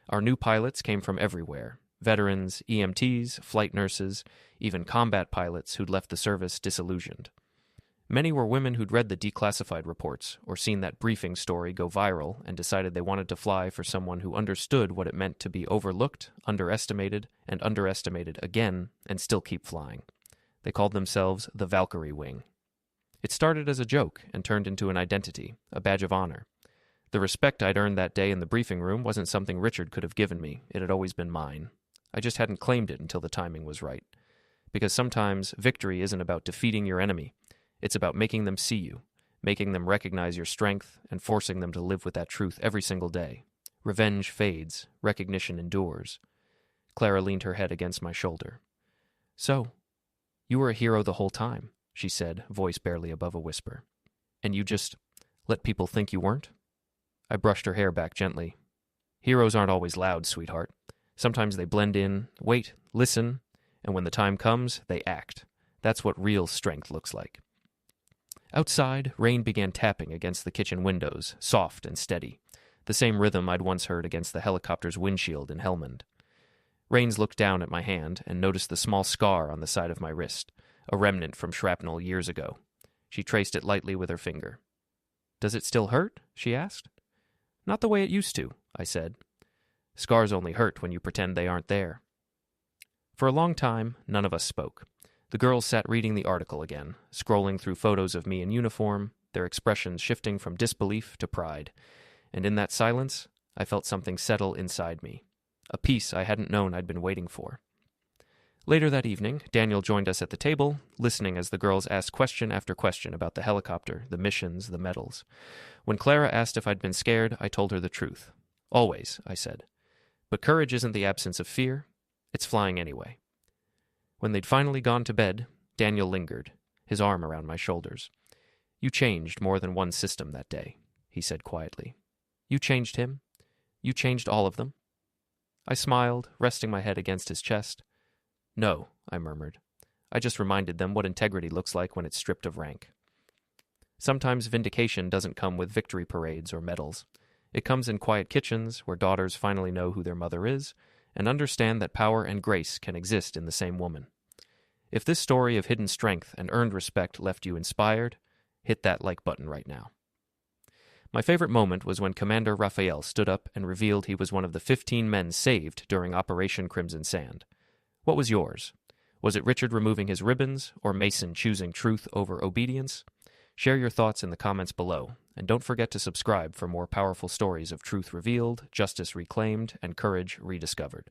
Our new pilots came from everywhere. Veterans, EMTs, flight nurses, even combat pilots who'd left the service disillusioned. Many were women who'd read the declassified reports or seen that briefing story go viral and decided they wanted to fly for someone who understood what it meant to be overlooked, underestimated, and underestimated again and still keep flying. They called themselves the Valkyrie Wing. It started as a joke and turned into an identity, a badge of honor. The respect I'd earned that day in the briefing room wasn't something Richard could have given me. It had always been mine. I just hadn't claimed it until the timing was right. Because sometimes victory isn't about defeating your enemy. It's about making them see you, making them recognize your strength, and forcing them to live with that truth every single day. Revenge fades, recognition endures. Clara leaned her head against my shoulder. So, you were a hero the whole time, she said, voice barely above a whisper. And you just let people think you weren't? I brushed her hair back gently. Heroes aren't always loud, sweetheart. Sometimes they blend in, wait, listen, and when the time comes, they act. That's what real strength looks like. Outside, rain began tapping against the kitchen windows, soft and steady, the same rhythm I'd once heard against the helicopter's windshield in Helmand. Rains looked down at my hand and noticed the small scar on the side of my wrist, a remnant from shrapnel years ago. She traced it lightly with her finger. Does it still hurt? She asked. Not the way it used to, I said. Scars only hurt when you pretend they aren't there. For a long time, none of us spoke. The girls sat reading the article again, scrolling through photos of me in uniform, their expressions shifting from disbelief to pride. And in that silence, I felt something settle inside me, a peace I hadn't known I'd been waiting for. Later that evening, Daniel joined us at the table, listening as the girls asked question after question about the helicopter, the missions, the medals. When Clara asked if I'd been scared, I told her the truth. Always, I said. But courage isn't the absence of fear. It's flying anyway. When they'd finally gone to bed, Daniel lingered, his arm around my shoulders. You changed more than one system that day, he said quietly. You changed him. You changed all of them. I smiled, resting my head against his chest. No, I murmured. I just reminded them what integrity looks like when it's stripped of rank. Sometimes vindication doesn't come with victory parades or medals. It comes in quiet kitchens where daughters finally know who their mother is and understand that power and grace can exist in the same woman. If this story of hidden strength and earned respect left you inspired, hit that like button right now. My favorite moment was when Commander Rafael stood up and revealed he was one of the 15 men saved during Operation Crimson Sand. What was yours? Was it Richard removing his ribbons, or Mason choosing truth over obedience? Share your thoughts in the comments below, and don't forget to subscribe for more powerful stories of truth revealed, justice reclaimed, and courage rediscovered.